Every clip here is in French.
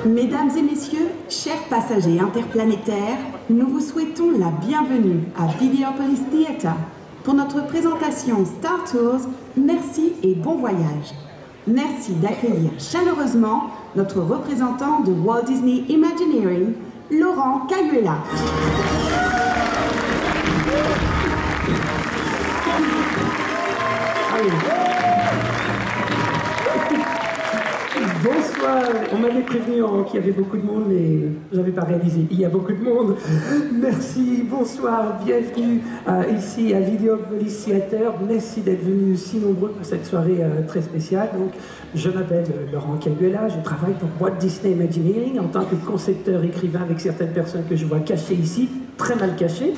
Mesdames et messieurs, chers passagers interplanétaires, nous vous souhaitons la bienvenue à Videopolis Theatre. Pour notre présentation Star Tours, merci et bon voyage. Merci d'accueillir chaleureusement notre représentant de Walt Disney Imagineering, Laurent Cayuela. Bonsoir, on m'avait prévenu qu'il y avait beaucoup de monde, mais je n'avais pas réalisé. Il y a beaucoup de monde. Merci, bonsoir, bienvenue ici à Videopolis Theatre. Merci d'être venus si nombreux pour cette soirée très spéciale. Donc, je m'appelle Laurent Cayuela, je travaille pour Walt Disney Imagineering en tant que concepteur écrivain avec certaines personnes que je vois cachées ici, très mal cachées.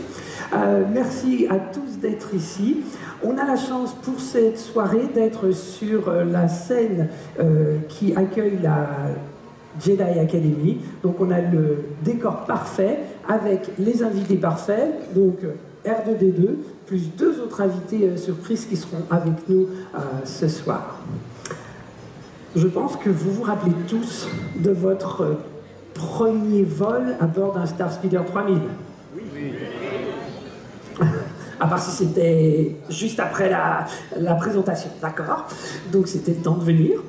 Merci à tous d'être ici. On a la chance pour cette soirée d'être sur la scène qui accueille la Jedi Academy. Donc on a le décor parfait avec les invités parfaits, donc R2D2, plus deux autres invités surprises qui seront avec nous ce soir. Je pense que vous vous rappelez tous de votre premier vol à bord d'un Star Speeder 3000. Oui. À part si c'était juste après la présentation, d'accord? Donc c'était le temps de venir.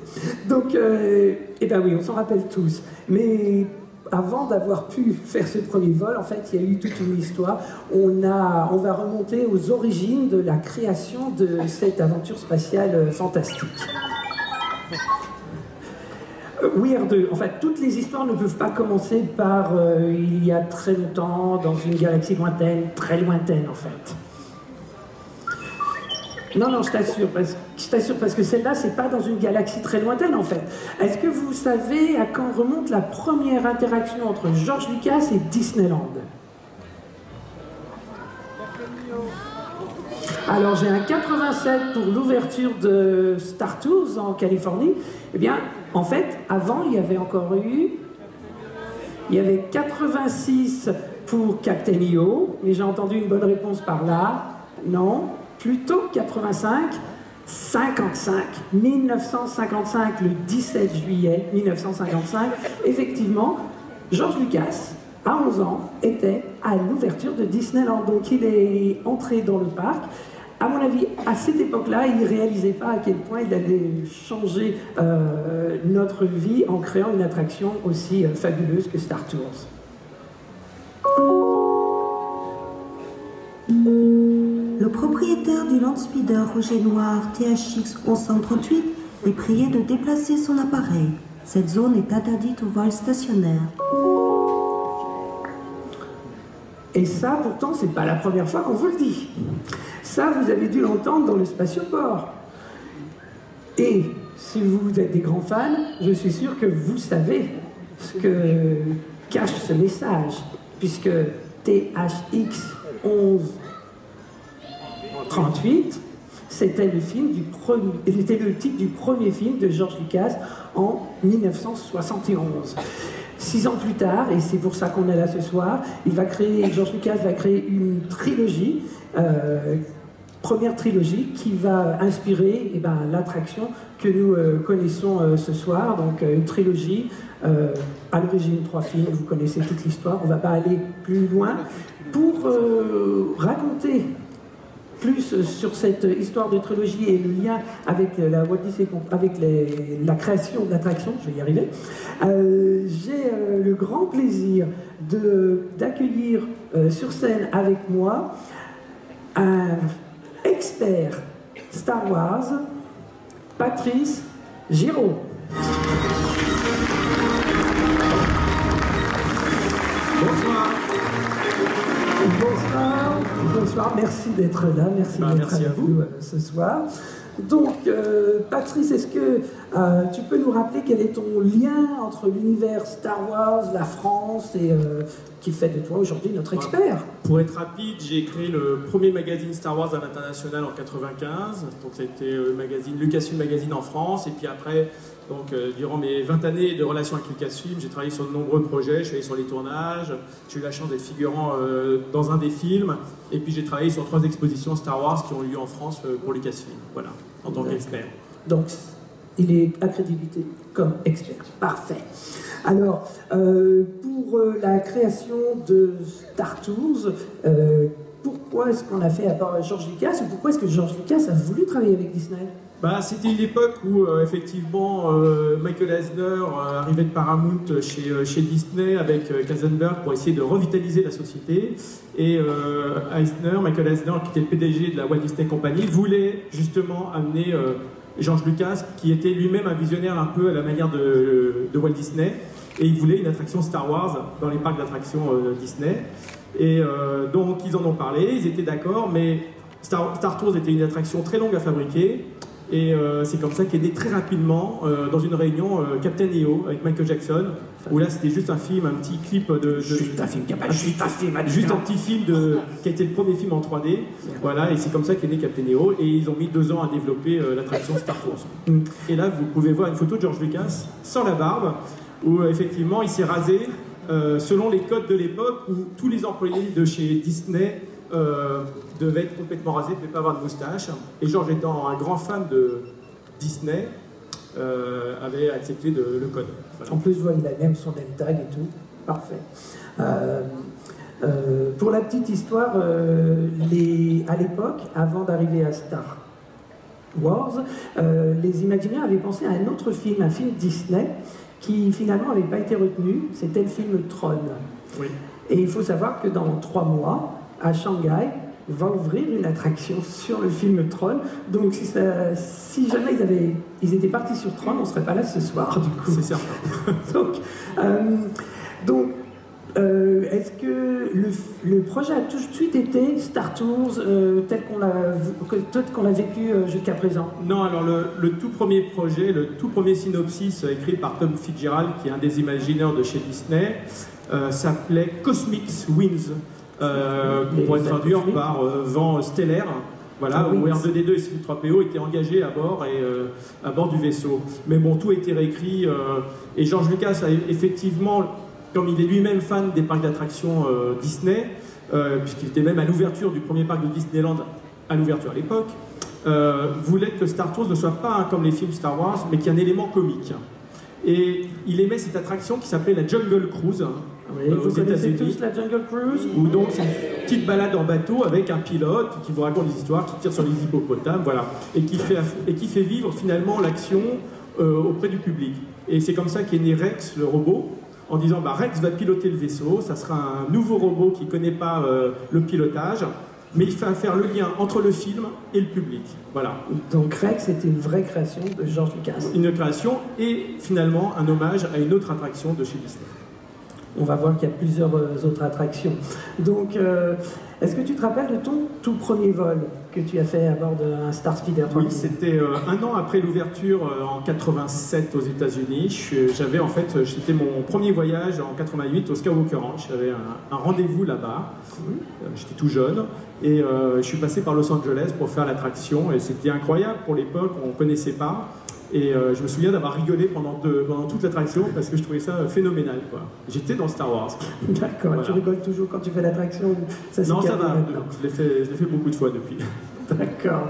Donc, eh ben oui, on s'en rappelle tous. Mais avant d'avoir pu faire ce premier vol, en fait, il y a eu toute une histoire. On va remonter aux origines de la création de cette aventure spatiale fantastique. Oui, R2. En fait, toutes les histoires ne peuvent pas commencer par il y a très longtemps, dans une galaxie lointaine, très lointaine, en fait. Non, je t'assure parce que celle-là, c'est pas dans une galaxie très lointaine, en fait. Est-ce que vous savez à quand remonte la première interaction entre George Lucas et Disneyland? Alors, j'ai un 87 pour l'ouverture de Star Tours en Californie. Eh bien, en fait, avant, il y avait encore eu... Il y avait 86 pour Captain EO, mais j'ai entendu une bonne réponse par là. Non. Plutôt 85, 1955, le 17 juillet 1955, effectivement, George Lucas, à 11 ans, était à l'ouverture de Disneyland. Donc il est entré dans le parc. À mon avis, à cette époque-là, il ne réalisait pas à quel point il allait changer notre vie en créant une attraction aussi fabuleuse que Star Tours. Le propriétaire du Landspeeder rouge et noir THX 1138 est prié de déplacer son appareil. Cette zone est interdite au vol stationnaire. Et ça, pourtant, c'est pas la première fois qu'on vous le dit. Ça, vous avez dû l'entendre dans le spatioport. Et si vous êtes des grands fans, je suis sûr que vous savez ce que cache ce message, puisque THX 1138, c'était le titre du premier film de George Lucas en 1971. 6 ans plus tard, et c'est pour ça qu'on est là ce soir, George Lucas va créer une trilogie, première trilogie, qui va inspirer l'attraction que nous connaissons ce soir. Donc une trilogie, à l'origine 3 films, vous connaissez toute l'histoire, on ne va pas aller plus loin. Pour raconter plus sur cette histoire de trilogie et le lien avec la Walt Disney, avec la création de l'attraction, je vais y arriver, j'ai le grand plaisir d'accueillir sur scène avec moi un expert Star Wars, Patrice Giraud. Bonsoir. Bonsoir, merci d'être là, merci d'être avec nous ce soir. Donc, Patrice, est-ce que tu peux nous rappeler quel est ton lien entre l'univers Star Wars, la France et qui fait de toi aujourd'hui notre expert? Pour être rapide, j'ai créé le premier magazine Star Wars à l'international en 95. Donc, c'était le magazine Lucasfilm Magazine en France. Et puis après, durant mes 20 années de relations avec Lucasfilm, j'ai travaillé sur de nombreux projets. Je suis allé sur les tournages. J'ai eu la chance d'être figurant dans un des films. Et puis j'ai travaillé sur 3 expositions Star Wars qui ont eu lieu en France pour Lucasfilm. Voilà, en tant qu'expert. Donc, Il est accrédité comme expert. Parfait. Alors, pour la création de Star Tours, pourquoi est-ce qu'on a fait à part George Lucas, ou pourquoi est-ce que George Lucas a voulu travailler avec Disney? C'était une époque où effectivement Michael Eisner arrivait de Paramount chez Disney avec Katzenberg pour essayer de revitaliser la société. Et Michael Eisner, qui était le PDG de la Walt Disney Company, voulait justement amener George Lucas, qui était lui-même un visionnaire un peu à la manière de Walt Disney. Et il voulait une attraction Star Wars dans les parcs d'attractions Disney. Et donc ils en ont parlé, ils étaient d'accord, mais Star Tours était une attraction très longue à fabriquer. Et c'est comme ça qu'est né très rapidement, dans une réunion, Captain EO avec Michael Jackson, où là c'était juste un film, un petit clip de... Juste un film, juste un petit film qui a été le premier film en 3D. Voilà, et c'est comme ça qu'est né Captain EO, et ils ont mis 2 ans à développer l'attraction Star Tours. Et là, vous pouvez voir une photo de George Lucas, sans la barbe, où effectivement il s'est rasé, selon les codes de l'époque, où tous les employés de chez Disney devait être complètement rasé, ne devait pas avoir de moustache. Et George, étant un grand fan de Disney, avait accepté le code. Voilà. En plus, il a même son name tag et tout. Parfait. Pour la petite histoire, à l'époque, avant d'arriver à Star Wars, les Imagineers avaient pensé à un autre film, un film Disney, qui finalement n'avait pas été retenu. C'était le film Tron. Oui. Et il faut savoir que dans 3 mois, à Shanghai, va ouvrir une attraction sur le film Tron. Donc si jamais ils étaient partis sur Tron, on ne serait pas là ce soir, du coup. C'est certain. Est-ce que le projet a tout de suite été Star Tours tel qu'on l'a vécu jusqu'à présent? Non, alors le tout premier projet, le tout premier synopsis écrit par Tom Fitzgerald, qui est un des imagineurs de chez Disney, s'appelait Cosmic Winds. Qu'on pourrait traduire par vent stellaire, voilà, où R2D2 et C3PO étaient engagés à bord du vaisseau. Mais bon, tout a été réécrit, et George Lucas a effectivement, comme il est lui-même fan des parcs d'attractions Disney, puisqu'il était même à l'ouverture du premier parc de Disneyland, à l'ouverture à l'époque, voulait que Star Tours ne soit pas comme les films Star Wars, mais qu'il y ait un élément comique. Et il aimait cette attraction qui s'appelait la Jungle Cruise. Vous connaissez tous la Jungle Cruise? Où donc c'est une petite balade en bateau avec un pilote qui vous raconte des histoires, qui tire sur les hippopotames, voilà, et qui fait vivre finalement l'action auprès du public. Et c'est comme ça qu'est né Rex, le robot, en disant Rex va piloter le vaisseau, ça sera un nouveau robot qui ne connaît pas le pilotage, mais il fait faire le lien entre le film et le public. Voilà. Donc Rex était une vraie création de George Lucas. Une création et finalement un hommage à une autre attraction de chez Disney. On va voir qu'il y a plusieurs autres attractions. Donc, est-ce que tu te rappelles de ton tout premier vol que tu as fait à bord d'un Star Speeder? Oui, c'était 1 an après l'ouverture en 87 aux États-Unis. C'était mon premier voyage en 88 au Skywalker Ranch. J'avais un rendez-vous là-bas. J'étais tout jeune et je suis passé par Los Angeles pour faire l'attraction et c'était incroyable pour l'époque. On ne connaissait pas. Et je me souviens d'avoir rigolé pendant toute l'attraction parce que je trouvais ça phénoménal, quoi. J'étais dans Star Wars. D'accord, voilà. Tu rigoles toujours quand tu fais l'attraction? Non, ça va, je l'ai fait beaucoup de fois depuis. D'accord.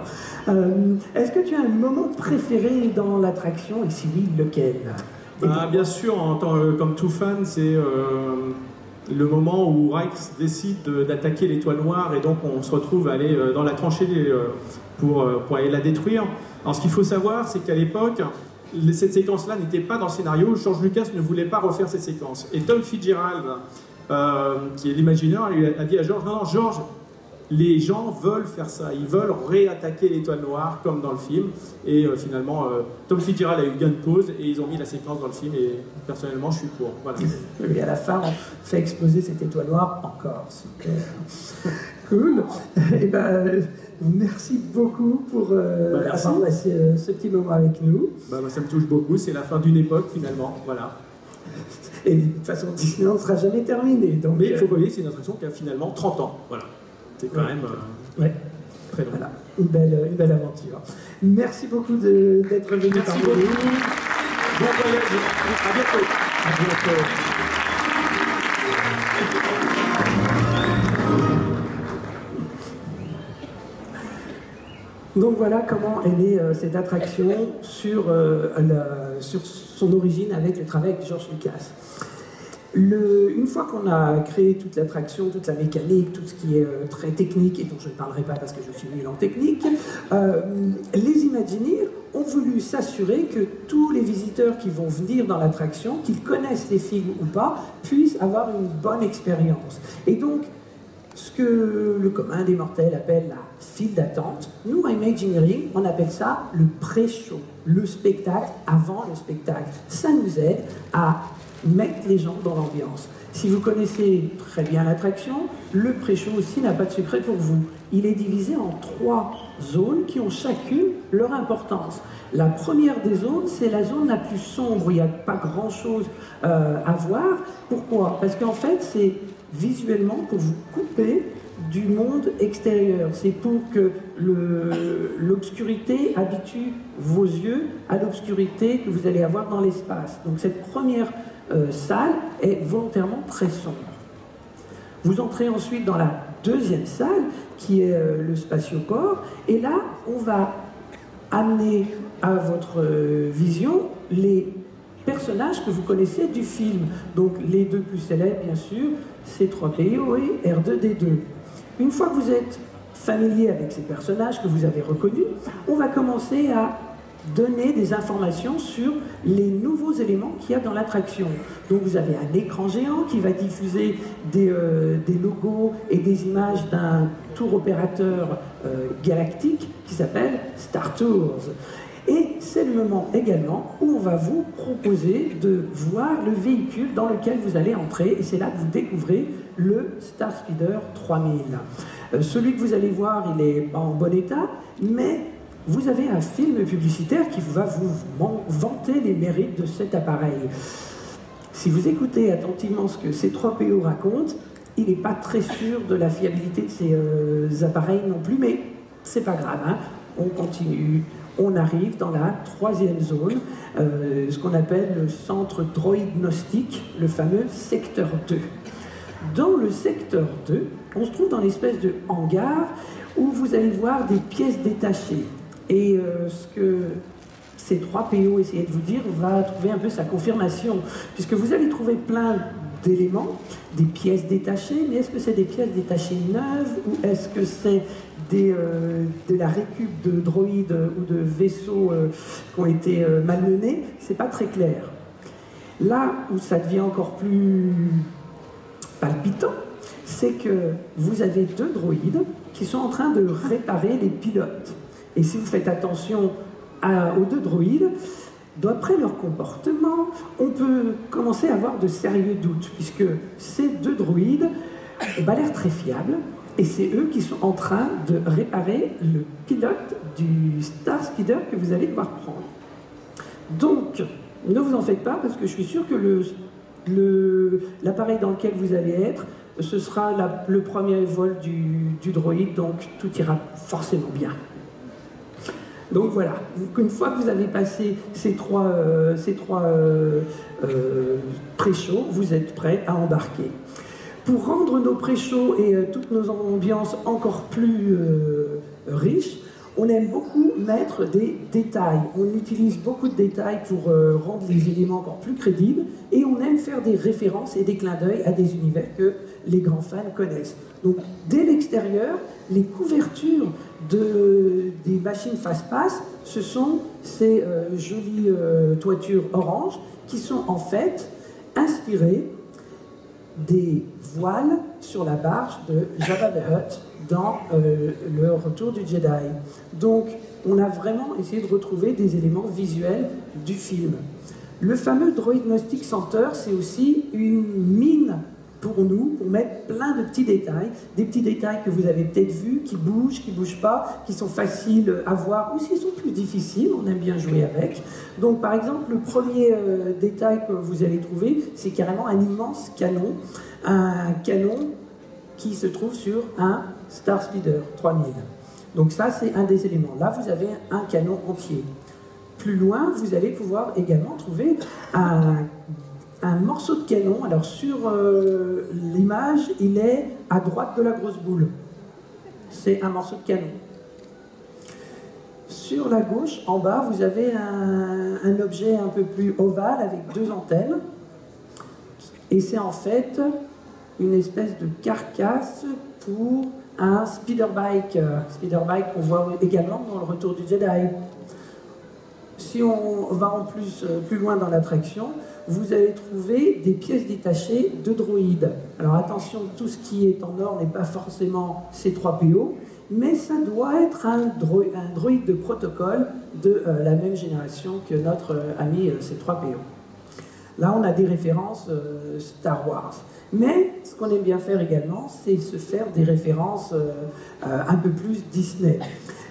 Est-ce que tu as un moment préféré dans l'attraction et si oui, lequel? Bien sûr, comme tout fan, c'est le moment où Rex décide d'attaquer l'étoile noire et donc on se retrouve à aller dans la tranchée pour aller la détruire. Alors ce qu'il faut savoir, c'est qu'à l'époque, cette séquence-là n'était pas dans le scénario. George Lucas ne voulait pas refaire cette séquence. Et Tom Fitzgerald, qui est l'imagineur, a dit à George, non, George, les gens veulent faire ça, ils veulent réattaquer l'étoile noire comme dans le film. Et finalement, Tom Fitzgerald a eu gain de cause et ils ont mis la séquence dans le film et personnellement, je suis pour. Voilà. Et à la fin, on fait exploser cette étoile noire encore. Super. Cool. Et merci beaucoup pour avoir passé ce petit moment avec nous. Ça me touche beaucoup, c'est la fin d'une époque finalement, voilà. Et de toute façon, Disneyland ne sera jamais terminé. Donc, mais il faut voyez, c'est une attraction qui a finalement 30 ans, voilà. C'est quand même très long. Voilà, une belle aventure. Merci beaucoup d'être venu parmi nous. Bon voyage, à bientôt. À bientôt. Donc voilà comment est née cette attraction sur son origine avec le travail de George Lucas. Une fois qu'on a créé toute l'attraction, toute la mécanique, tout ce qui est très technique et dont je ne parlerai pas parce que je suis nul en technique, les Imagineers ont voulu s'assurer que tous les visiteurs qui vont venir dans l'attraction, qu'ils connaissent les films ou pas, puissent avoir une bonne expérience. Et donc, ce que le commun des mortels appelle la file d'attente, nous, à Imagineering, on appelle ça le pré-show, le spectacle avant le spectacle. Ça nous aide à mettre les gens dans l'ambiance. Si vous connaissez très bien l'attraction, le pré-show aussi n'a pas de secret pour vous. Il est divisé en 3 zones qui ont chacune leur importance. La première des zones, c'est la zone la plus sombre, il n'y a pas grand-chose à voir. Pourquoi? Parce qu'en fait, c'est visuellement pour vous couper du monde extérieur. C'est pour que l'obscurité habitue vos yeux à l'obscurité que vous allez avoir dans l'espace. Donc cette première salle est volontairement très sombre. Vous entrez ensuite dans la deuxième salle qui est le spatioport et là on va amener à votre vision les personnages que vous connaissez du film. Donc les 2 plus célèbres bien sûr, C3PO et R2D2. Une fois que vous êtes familier avec ces personnages que vous avez reconnus, on va commencer à donner des informations sur les nouveaux éléments qu'il y a dans l'attraction. Donc vous avez un écran géant qui va diffuser des logos et des images d'un tour opérateur galactique qui s'appelle Star Tours. Et c'est le moment également où on va vous proposer de voir le véhicule dans lequel vous allez entrer et c'est là que vous découvrez le Star Speeder 3000. Celui que vous allez voir, il n'est pas en bon état, mais vous avez un film publicitaire qui va vous vanter les mérites de cet appareil. Si vous écoutez attentivement ce que C3PO raconte, il n'est pas très sûr de la fiabilité de ces appareils non plus, mais c'est pas grave, hein. On continue. On arrive dans la 3e zone, ce qu'on appelle le centre droïdnostique, le fameux secteur 2. Dans le secteur 2, on se trouve dans l'espèce de hangar où vous allez voir des pièces détachées. Et ce que C3PO essayait de vous dire va trouver un peu sa confirmation, puisque vous allez trouver plein d'éléments, des pièces détachées, mais est-ce que c'est des pièces détachées neuves ou est-ce que c'est de la récup de droïdes ou de vaisseaux qui ont été malmenés? C'est pas très clair. Là où ça devient encore plus palpitant, c'est que vous avez 2 droïdes qui sont en train de réparer les pilotes. Et si vous faites attention aux 2 droïdes, d'après leur comportement, on peut commencer à avoir de sérieux doutes, puisque ces 2 droïdes ont pas l'air très fiables, et c'est eux qui sont en train de réparer le pilote du Star Speeder que vous allez devoir prendre. Donc, ne vous en faites pas, parce que je suis sûr que l'appareil dans lequel vous allez être, ce sera le premier vol du droïde, donc tout ira forcément bien. Donc voilà, une fois que vous avez passé ces trois pré-shows, vous êtes prêts à embarquer. Pour rendre nos pré-shows et toutes nos ambiances encore plus riches, on aime beaucoup mettre des détails. On utilise beaucoup de détails pour rendre les éléments encore plus crédibles et on aime faire des références et des clins d'œil à des univers que les grands fans connaissent. Donc, dès l'extérieur, les couvertures des machines fast-pass, ce sont ces jolies toitures oranges qui sont en fait inspirées des voiles sur la barge de Jabba the Hutt dans le Retour du Jedi. Donc, on a vraiment essayé de retrouver des éléments visuels du film. Le fameux Droidnostic Center, c'est aussi une mine pour nous, pour mettre plein de petits détails, des petits détails que vous avez peut-être vus, qui bougent pas, qui sont faciles à voir, ou s'ils sont plus difficiles, on aime bien jouer avec. Donc par exemple, le premier détail que vous allez trouver, c'est carrément un immense canon, un canon qui se trouve sur un Star Speeder 3000. Donc ça, c'est un des éléments. Là, vous avez un canon entier. Plus loin, vous allez pouvoir également trouver un morceau de canon. Alors sur l'image, il est à droite de la grosse boule. C'est un morceau de canon. sur la gauche, en bas, vous avez un objet un peu plus ovale avec 2 antennes. Et c'est en fait une espèce de carcasse pour un speederbike. Speederbike qu'on voit également dans le Retour du Jedi. Si on va en plus loin dans l'attraction, vous allez trouver des pièces détachées de droïdes. Alors attention, tout ce qui est en or n'est pas forcément C3PO, mais ça doit être un droïde de protocole de la même génération que notre ami C3PO. Là, on a des références Star Wars. Mais ce qu'on aime bien faire également, c'est se faire des références un peu plus Disney.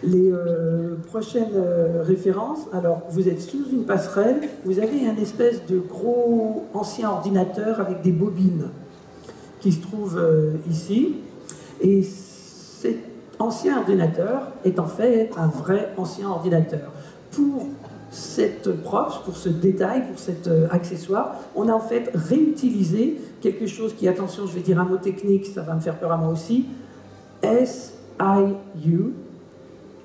Les prochaines références, alors vous êtes sous une passerelle, vous avez un espèce de gros ancien ordinateur avec des bobines qui se trouve ici. Et cet ancien ordinateur est en fait un vrai ancien ordinateur. Pour cette props, pour ce détail, pour cet accessoire, on a en fait réutilisé quelque chose qui, attention, je vais dire un mot technique, ça va me faire peur à moi aussi, SIU,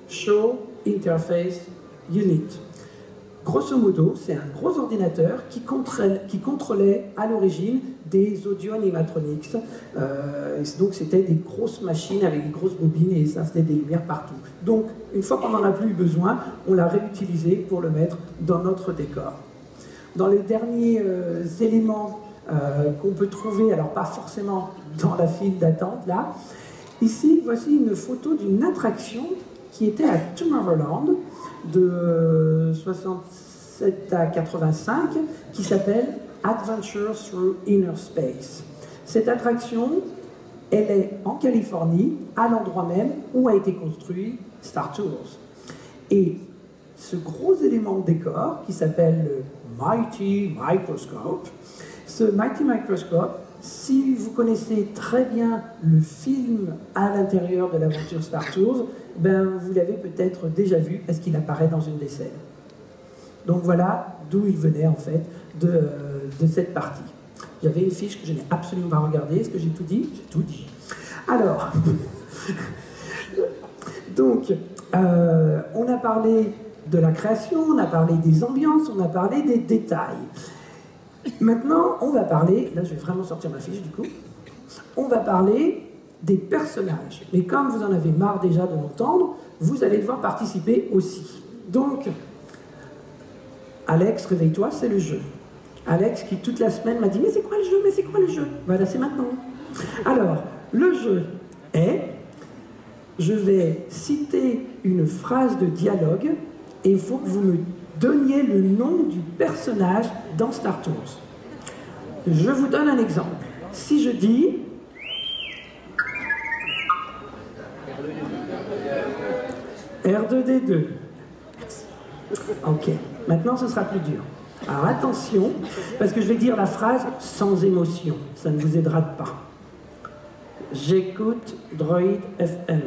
Show Interface Unit. Grosso modo, c'est un gros ordinateur qui contrôlait à l'origine des audio animatronics. Donc c'était des grosses machines avec des grosses bobines et ça faisait des lumières partout. Donc une fois qu'on n'en a plus eu besoin, on l'a réutilisé pour le mettre dans notre décor. Dans les derniers éléments qu'on peut trouver, alors pas forcément dans la file d'attente là, ici voici une photo d'une attraction qui était à Tomorrowland de 67 à 85, qui s'appelle Adventure Through Inner Space. Cette attraction, elle est en Californie, à l'endroit même où a été construit Star Tours. Et ce gros élément de décor, qui s'appelle le Mighty Microscope, ce Mighty Microscope, si vous connaissez très bien le film à l'intérieur de l'aventure Star Tours, ben vous l'avez peut-être déjà vu parce qu'il apparaît dans une des scènes. Donc voilà d'où il venait en fait de cette partie. J'avais une fiche que je n'ai absolument pas regardée. Est-ce que j'ai tout dit? J'ai tout dit. Alors, donc, on a parlé de la création, on a parlé des ambiances, on a parlé des détails. Maintenant, on va parler, là je vais vraiment sortir ma fiche du coup, on va parler des personnages. Mais comme vous en avez marre déjà de m'entendre, vous allez devoir participer aussi. Donc, Alex, réveille-toi, c'est le jeu. Alex qui toute la semaine m'a dit « Mais c'est quoi le jeu? Mais c'est quoi le jeu ?» Voilà, c'est maintenant. Alors, le jeu est, je vais citer une phrase de dialogue et il faut que vous me donniez le nom du personnage dans Star Tours. Je vous donne un exemple. Si je dis R2D2. Ok, maintenant ce sera plus dur. Alors attention, parce que je vais dire la phrase sans émotion, ça ne vous aidera pas. J'écoute Droid FM.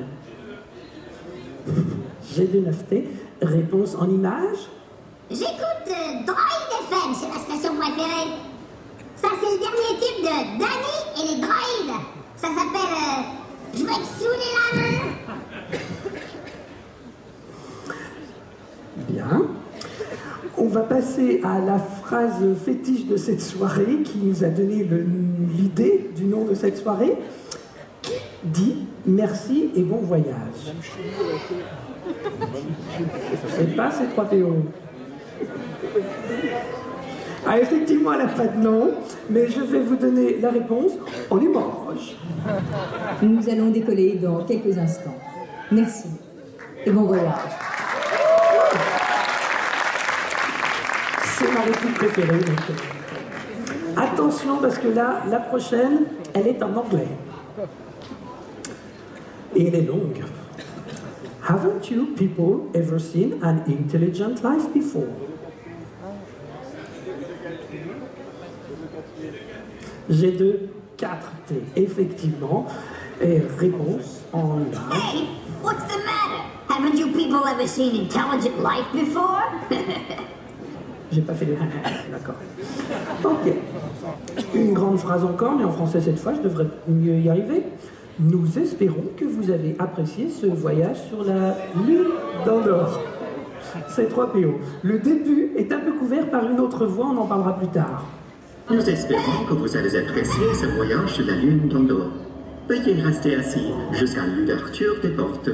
G2-9T, réponse en image. J'écoute Droid FM, c'est ma station préférée. Ça, c'est le dernier type de Danny et les droïdes. Ça s'appelle Je vais te saouler la main. Bien. On va passer à la phrase fétiche de cette soirée qui nous a donné l'idée du nom de cette soirée. Qui dit merci et bon voyage? C'est pas C3PO. Ah, effectivement, elle n'a pas de nom, mais je vais vous donner la réponse en image. Nous allons décoller dans quelques instants. Merci et bon voyage. C'est ma réplique préférée. Donc. Attention, parce que là, la prochaine, elle est en anglais. Et elle est longue. Haven't you people ever seen an intelligent life before? G2, 4T, effectivement. Et réponse en image. Hey, what's the matter? Haven't you people ever seen intelligent life before? J'ai pas fait le... D'accord. Ok. Une grande phrase encore, mais en français cette fois, je devrais mieux y arriver. Nous espérons que vous avez apprécié ce voyage sur la Lune d'Andorre. C3PO. Le début est un peu couvert par une autre voix, on en parlera plus tard. Nous espérons que vous allez apprécier ce voyage sur la Lune d'Andorre. Veuillez rester assis jusqu'à l'ouverture des portes.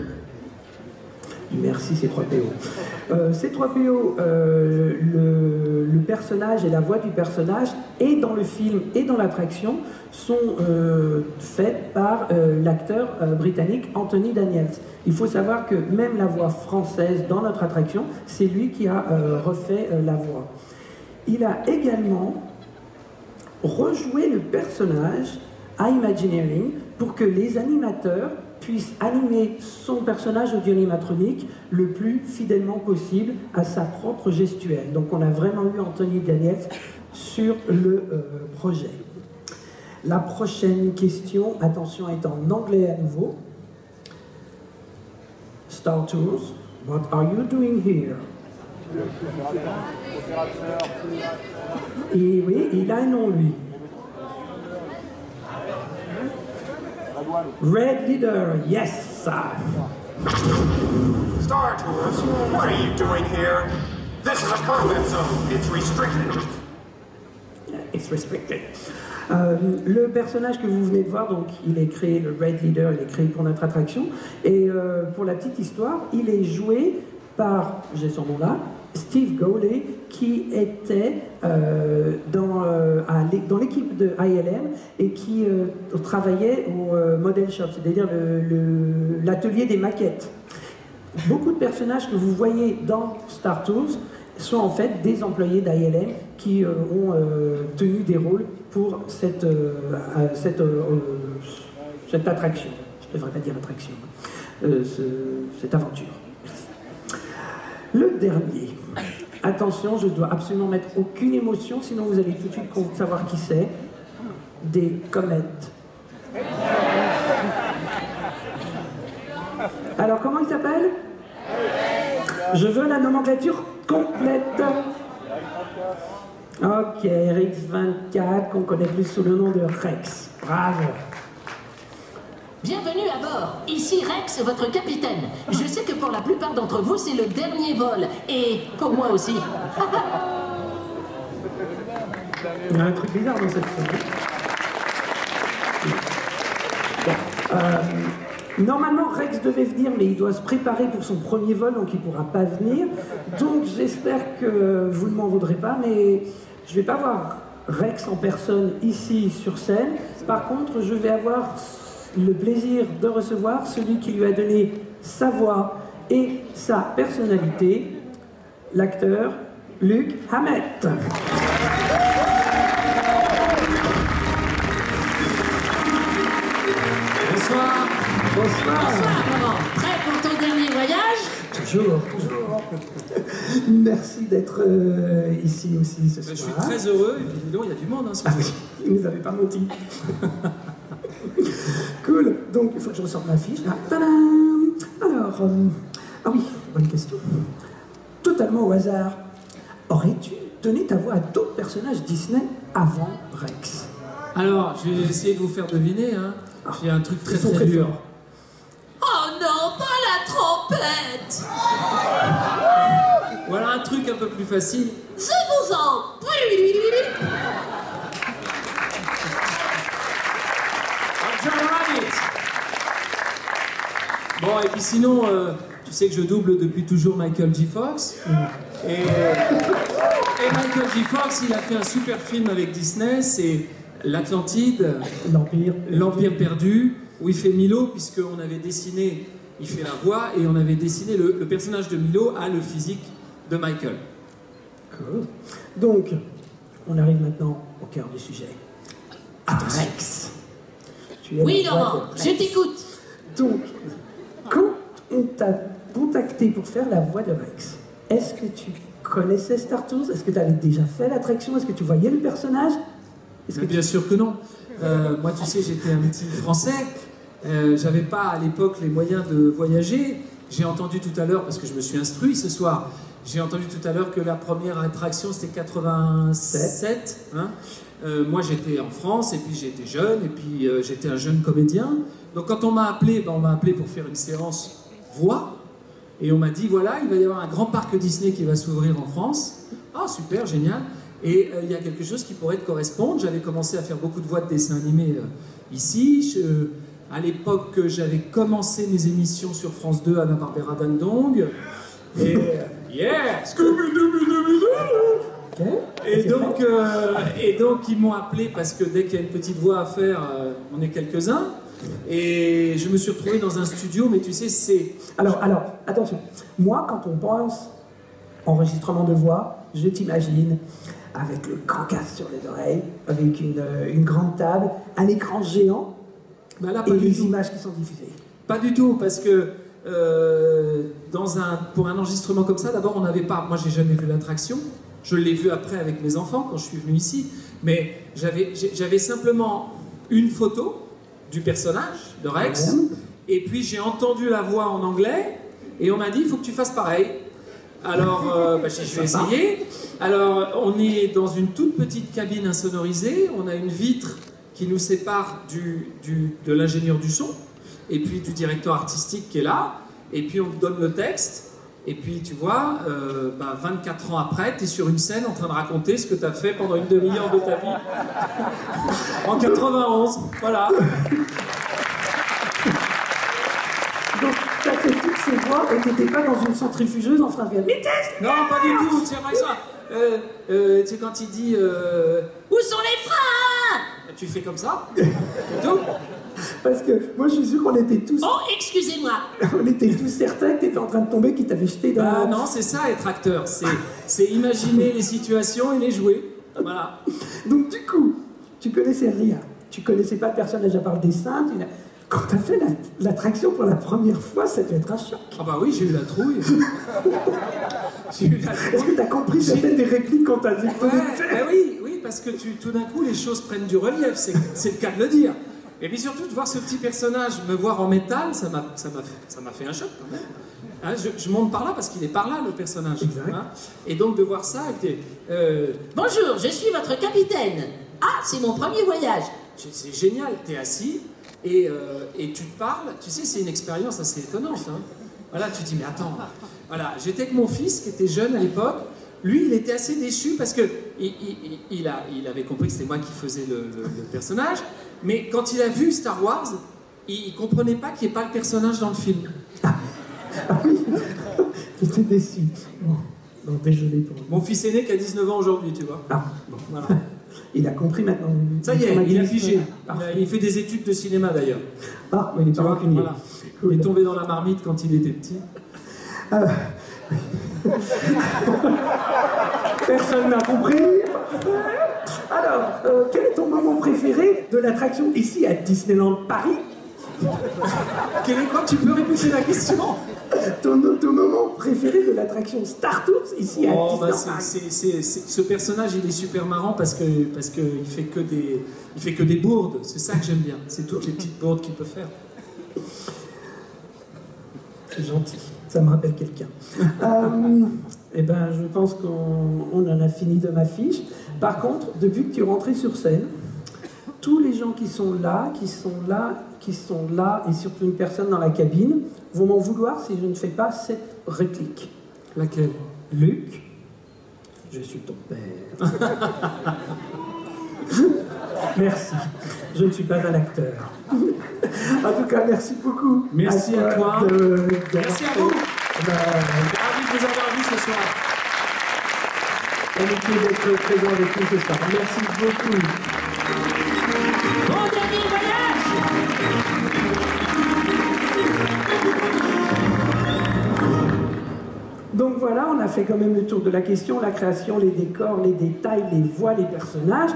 Merci C3PO. C3PO, le personnage et la voix du personnage, et dans le film et dans l'attraction, sont faites par l'acteur britannique Anthony Daniels. Il faut savoir que même la voix française dans notre attraction, c'est lui qui a refait la voix. Il a également rejoué le personnage à Imagineering pour que les animateurs puisse animer son personnage audio-animatronique le plus fidèlement possible à sa propre gestuelle. Donc on a vraiment eu Anthony Daniels sur le projet. La prochaine question, attention, est en anglais à nouveau. Star Tours, what are you doing here? Et oui, il a un nom, lui. Red Leader, yes, sir. Star Tours, what are you doing here? This is a combat zone. It's restricted. It's restricted. Le personnage que vous venez de voir, donc il est créé, le Red Leader, il est créé pour notre attraction. Et pour la petite histoire, il est joué par, j'ai son nom là, Steve Gowley, qui était dans l'équipe de ILM et qui travaillait au Model Shop, c'est-à-dire l'atelier des maquettes. Beaucoup de personnages que vous voyez dans Star Tours sont en fait des employés d'ILM qui ont tenu des rôles pour cette attraction. Je ne devrais pas dire attraction, cette aventure. Merci. Le dernier. Attention, je dois absolument mettre aucune émotion, sinon vous allez tout de suite savoir qui c'est. Des comètes. Alors, comment il s'appelle? Je veux la nomenclature complète. Ok, RX-24, qu'on connaît plus sous le nom de Rex. Bravo. Bienvenue à bord, ici Rex, votre capitaine. Je sais que pour la plupart d'entre vous, c'est le dernier vol, et pour moi aussi. Il y a un truc bizarre dans cette série. Normalement, Rex devait venir, mais il doit se préparer pour son premier vol, donc il ne pourra pas venir. Donc j'espère que vous ne m'en voudrez pas, mais je ne vais pas voir Rex en personne ici sur scène. Par contre, je vais avoir le plaisir de recevoir celui qui lui a donné sa voix et sa personnalité, l'acteur Luc Hammett. Bonsoir. Bonsoir. Bonsoir, Laurent. Prêt pour ton dernier voyage? Toujours, toujours. Merci d'être ici aussi ce soir. Je suis très heureux, et puis dis donc, il y a du monde, hein, ce soir. Il ne nous avait pas menti. Cool, donc il faut que je ressorte ma fiche. Ah, tadam. Alors, ah oui, bonne question. Totalement au hasard, aurais-tu donné ta voix à d'autres personnages Disney avant Rex? Alors, je vais essayer de vous faire deviner, hein. J'ai un truc très très dur. fort. Oh non, pas la trompette! Voilà un truc un peu plus facile. Je vous en prie! John Rabbit. Bon, et puis sinon, tu sais que je double depuis toujours Michael J. Fox. Et Michael J. Fox, il a fait un super film avec Disney, c'est l'Atlantide, l'Empire perdu, où il fait Milo, puisqu'on avait dessiné, il fait la voix, et on avait dessiné le personnage de Milo à le physique de Michael. Cool. Donc, on arrive maintenant au cœur du sujet. Rex. Tu es Oui, la voix Laurent, de Rex. je t'écoute. Donc, quand on t'a contacté pour faire la voix de Rex, est-ce que tu connaissais Star Tours? Est-ce que tu avais déjà fait l'attraction? Est-ce que tu voyais le personnage? Bien sûr que non. Moi, tu sais, j'étais un petit Français. J'avais pas à l'époque les moyens de voyager. J'ai entendu tout à l'heure, parce que je me suis instruit ce soir, j'ai entendu tout à l'heure que la première attraction c'était 87. Hein. Moi j'étais en France, et puis j'étais jeune, et puis j'étais un jeune comédien. Donc quand on m'a appelé, on m'a appelé pour faire une séance voix. Et on m'a dit, voilà, il va y avoir un grand parc Disney qui va s'ouvrir en France. Ah, super, génial. Et il y a quelque chose qui pourrait te correspondre. J'avais commencé à faire beaucoup de voix de dessins animés ici. À l'époque, j'avais commencé mes émissions sur France 2, Hanna-Barbera Ding Dong. Et yeah, et donc ils m'ont appelé parce que dès qu'il y a une petite voix à faire, on est quelques-uns. Et je me suis retrouvé dans un studio, mais tu sais, c'est... Alors, attention. Moi, quand on pense enregistrement de voix, je t'imagine avec le grand casque sur les oreilles, avec une grande table, un écran géant, bah là, et les images qui sont diffusées. Pas du tout, parce que pour un enregistrement comme ça, d'abord, on n'avait pas... Moi, j'ai jamais vu l'attraction. Je l'ai vu après avec mes enfants, quand je suis venu ici. Mais j'avais simplement une photo du personnage, de Rex, et puis j'ai entendu la voix en anglais, et on m'a dit, il faut que tu fasses pareil. Alors, je vais essayer. Alors, on est dans une toute petite cabine insonorisée, on a une vitre qui nous sépare de l'ingénieur du son, et puis du directeur artistique qui est là, et puis on te donne le texte, et puis tu vois, 24 ans après, tu es sur une scène en train de raconter ce que tu as fait pendant une demi-heure de ta vie. En 91, voilà. Donc, tu as fait toutes ces voix et tu n'étais pas dans une centrifugeuse en train de faire non, pas du tout, c'est pas ça. Tu sais, quand il dit où sont les freins, tu fais comme ça, c'est tout. Parce que moi, je suis sûr qu'on était tous... Oh, excusez-moi. On était tous certains que tu étais en train de tomber, qu'il t'avait jeté dans... Bah non, c'est ça, être acteur. C'est imaginer les situations et les jouer. Voilà. Donc du coup, tu connaissais rien. Tu connaissais pas le personnage à part le dessin. Quand tu as fait l'attraction pour la première fois, ça devait être un choc. Ah bah oui, j'ai eu la trouille. Est-ce que tu as compris certaines des répliques quand tu as vu oui, parce que tout d'un coup, les choses prennent du relief. C'est le cas de le dire. Et puis surtout, de voir ce petit personnage me voir en métal, ça m'a fait un choc quand même. Hein, je monte par là parce qu'il est par là, le personnage. Hein, et donc de voir ça, Bonjour, je suis votre capitaine. Ah, c'est mon premier voyage. C'est génial, t'es assis et tu te parles. Tu sais, c'est une expérience assez étonnante. Hein. Voilà, tu te dis, mais attends. Voilà, j'étais avec mon fils qui était jeune à l'époque. Lui, il était assez déçu parce que il avait compris que c'était moi qui faisais le personnage. Mais quand il a vu Star Wars, il ne comprenait pas qu'il n'y ait pas le personnage dans le film. Ah oui, j'étais déçu. Bon, désolé pour... Mon fils aîné qui a 19 ans aujourd'hui, tu vois. Ah, bon, voilà. Il a compris maintenant. Ça y est, il a figé. Il fait des études de cinéma d'ailleurs. Ah, mais il est pas rancunier. Voilà. Cool. Il est tombé dans la marmite quand il était petit. Personne n'a compris. Alors, quel est ton moment préféré de l'attraction ici à Disneyland Paris? Quel est quoi? Tu peux répéter la question? ton moment préféré de l'attraction Star Tours ici à Disneyland Paris? Ce personnage, il est super marrant parce que il fait que des bourdes. C'est ça que j'aime bien. C'est toutes les petites bourdes qu'il peut faire. C'est gentil. Ça me rappelle quelqu'un. Eh ben, je pense qu'on en a fini de ma fiche. Par contre, depuis que tu es rentré sur scène, tous les gens qui sont là, et surtout une personne dans la cabine, vont m'en vouloir si je ne fais pas cette réplique. Laquelle? Luc, je suis ton père. Merci. Je ne suis pas un acteur. En tout cas, merci beaucoup. Merci à toi. Merci à vous. Je suis ravi de vous avoir vu ce soir. On est d'être présent avec nous ce soir. Merci beaucoup. Bon dernier voyage. Donc voilà, on a fait quand même le tour de la question, la création, les décors, les détails, les voix, les personnages.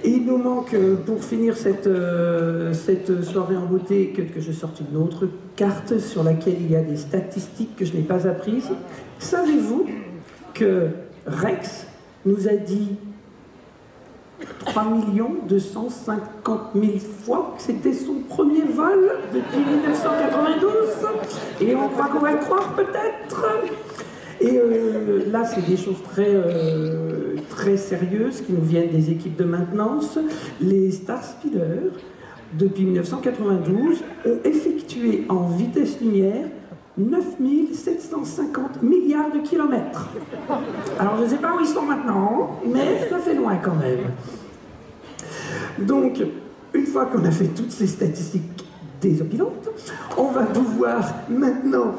Et il nous manque, pour finir cette soirée en beauté, que je sorte une autre carte sur laquelle il y a des statistiques que je n'ai pas apprises. Savez-vous que Rex nous a dit 3 250 000 fois que c'était son premier vol depuis 1992? Et on croit qu'on va le croire peut-être. Et là, c'est des choses très sérieuses qui nous viennent des équipes de maintenance. Les Star Speeders, depuis 1992, ont effectué en vitesse lumière 9750 milliards de kilomètres. Alors je ne sais pas où ils sont maintenant, mais ça fait loin quand même. Donc, une fois qu'on a fait toutes ces statistiques désopilantes, on va pouvoir maintenant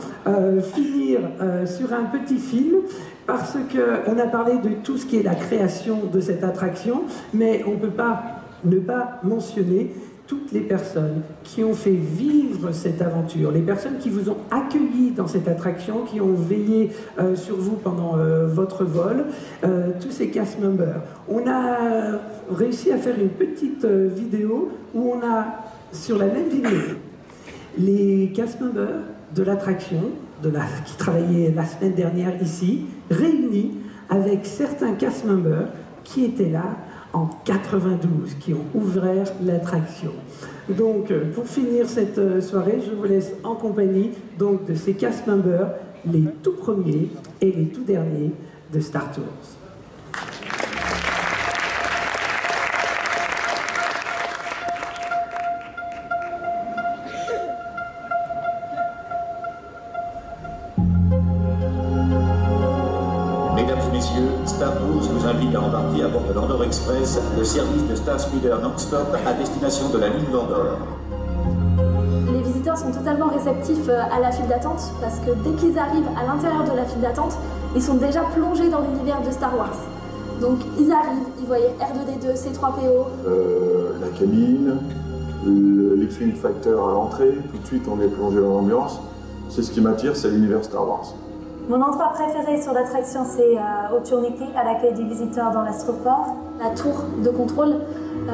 finir sur un petit film, parce qu'on a parlé de tout ce qui est la création de cette attraction, mais on ne peut pas ne pas mentionner toutes les personnes qui ont fait vivre cette aventure, les personnes qui vous ont accueilli dans cette attraction, qui ont veillé sur vous pendant votre vol, tous ces cast members. On a réussi à faire une petite vidéo où on a, sur la même vidéo, les cast members de l'attraction, qui travaillaient la semaine dernière ici, réunis avec certains cast members qui étaient là en 92, qui ont ouvert l'attraction. Donc, pour finir cette soirée, je vous laisse en compagnie donc, de ces cast members, les tout premiers et les tout derniers de Star Tours. Star Tours vous invite à embarquer à bord de l'Andorre Express, le service de Star Speeder non-stop à destination de la ligne d'Andorre. Les visiteurs sont totalement réceptifs à la file d'attente parce que dès qu'ils arrivent à l'intérieur de la file d'attente, ils sont déjà plongés dans l'univers de Star Wars. Donc ils arrivent, ils voient R2-D2, C3PO. La cabine, l'X-Wing Fighter à l'entrée, tout de suite on est plongé dans l'ambiance. C'est ce qui m'attire, c'est l'univers Star Wars. Mon endroit préféré sur l'attraction, c'est au Tourniquet, à l'accueil des visiteurs dans l'astroport. La tour de contrôle,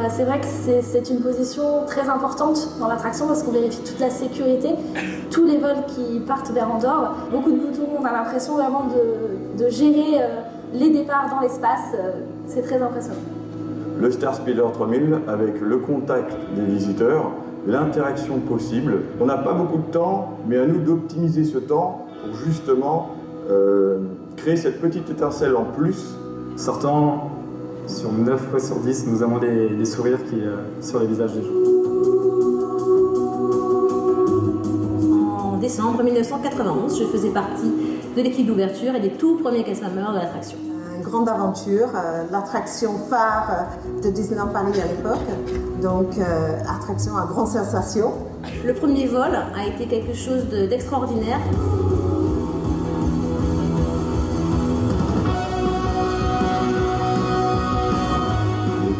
c'est vrai que c'est une position très importante dans l'attraction parce qu'on vérifie toute la sécurité, tous les vols qui partent vers Andorre. Beaucoup de boutons, on a l'impression vraiment de gérer les départs dans l'espace, c'est très impressionnant. Le Star Speeder 3000, avec le contact des visiteurs, l'interaction possible. On n'a pas beaucoup de temps, mais à nous d'optimiser ce temps pour justement créer cette petite étincelle en plus. Sortant, sur 9 fois sur 10, nous avons des sourires sur les visages des gens. En décembre 1991, je faisais partie de l'équipe d'ouverture et des tout premiers cast members de l'attraction. Une grande aventure, l'attraction phare de Disneyland Paris à l'époque, donc attraction à grande sensation. Le premier vol a été quelque chose d'extraordinaire.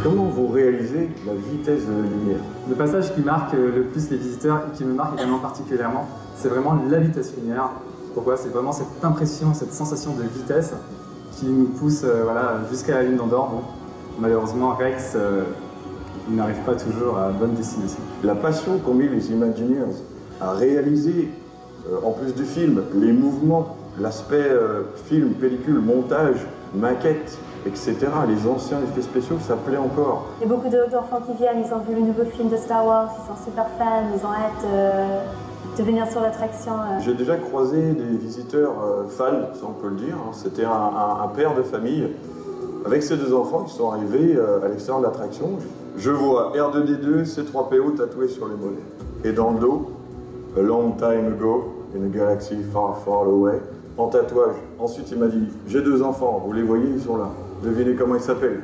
Comment vous réalisez la vitesse de la lumière? Le passage qui marque le plus les visiteurs et qui me marque également particulièrement, c'est vraiment la vitesse lumière. Pourquoi? C'est vraiment cette impression, cette sensation de vitesse qui nous pousse jusqu'à la ligne d'Andorre. Bon, malheureusement, Rex n'arrive pas toujours à bonne destination. La passion qu'ont mis les Imagineers à réaliser, en plus du film, les mouvements, l'aspect film, pellicule, montage, maquette, etc. Les anciens effets spéciaux, ça plaît encore. Il y a beaucoup d'enfants qui viennent, ils ont vu le nouveau film de Star Wars, ils sont super fans, ils ont hâte de venir sur l'attraction. J'ai déjà croisé des visiteurs fans, ça on peut le dire. C'était un père de famille avec ses deux enfants qui sont arrivés à l'extérieur de l'attraction. Je vois R2-D2, C3PO tatoué sur les mollets. Et dans le dos, A long time ago, in a galaxy far, far away, en tatouage. Ensuite, il m'a dit, j'ai deux enfants, vous les voyez, ils sont là. Devinez comment ils s'appellent?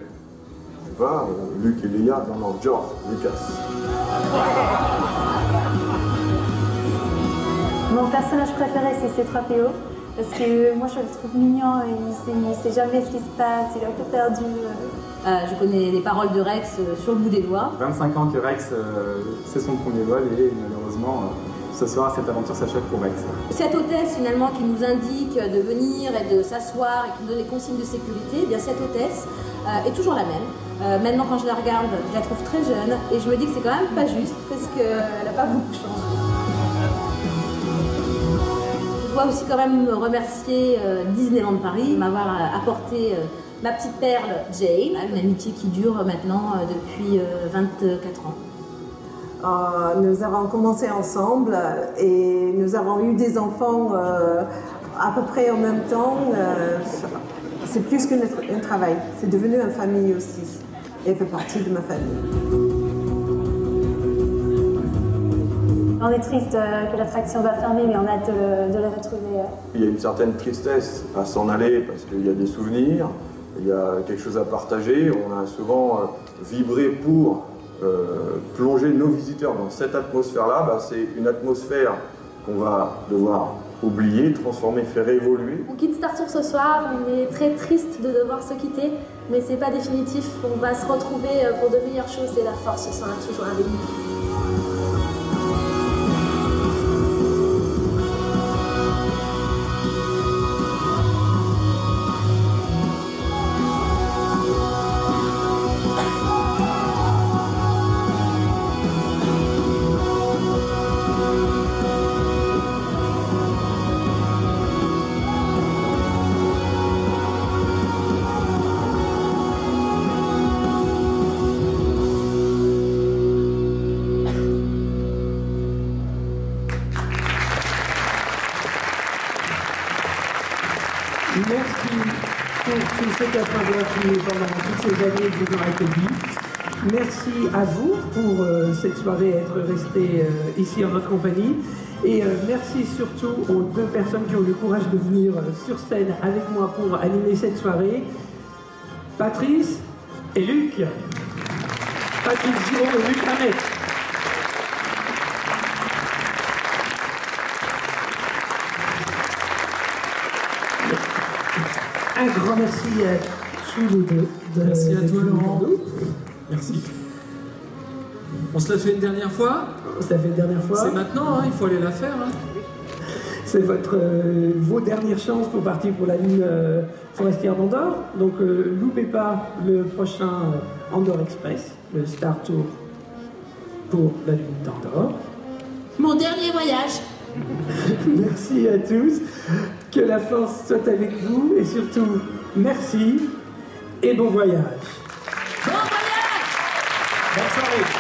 Je sais pas, Luke et Leia, non, George Lucas. Mon personnage préféré, c'est C3PO, parce que moi, je le trouve mignon, il sait jamais ce qui se passe, il est un peu perdu. Je connais les paroles de Rex sur le bout des doigts. 25 ans que Rex, c'est son premier vol et malheureusement, ce soir, cette aventure s'achève pour Rex. Cette hôtesse, finalement, qui nous indique de venir et de s'asseoir et qui nous donne les consignes de sécurité, eh bien cette hôtesse est toujours la même. Maintenant, quand je la regarde, je la trouve très jeune et je me dis que c'est quand même pas juste parce qu'elle n'a pas beaucoup changé. Je dois aussi quand même remercier Disneyland Paris de m'avoir apporté ma petite perle Jane, une amitié qui dure maintenant depuis 24 ans. Nous avons commencé ensemble et nous avons eu des enfants à peu près en même temps. C'est plus qu'un travail, c'est devenu une famille aussi. Et elle fait partie de ma famille. On est triste que l'attraction va fermer, mais on a hâte de le retrouver. Il y a une certaine tristesse à s'en aller parce qu'il y a des souvenirs, il y a quelque chose à partager. On a souvent vibré pour plonger nos visiteurs dans cette atmosphère-là. C'est une atmosphère qu'on va devoir oublier, transformer, faire évoluer. On quitte Star Tours ce soir, on est très triste de devoir se quitter, mais c'est pas définitif. On va se retrouver pour de meilleures choses et la force sera toujours avec nous. Merci pour tous ceux qui ont travaillé pendant toutes ces années que vous aurez accueillis. Merci à vous pour cette soirée, être restés ici en notre compagnie. Et merci surtout aux deux personnes qui ont eu le courage de venir sur scène avec moi pour animer cette soirée. Patrice et Luc. Patrice Giraud et Luc Hamet. Un grand merci à tous les deux. Merci à toi, Laurent. Merci. On se la fait une dernière fois? On se la fait une dernière fois. C'est maintenant, hein, il faut aller la faire. Hein. C'est vos dernières chances pour partir pour la ligne forestière d'Andorre. Donc, loupez pas le prochain Andorre Express, le Star Tour pour la ligne d'Andorre. Mon dernier voyage. Merci à tous. Que la force soit avec vous et surtout, merci et bon voyage. Bon voyage! Bonne soirée.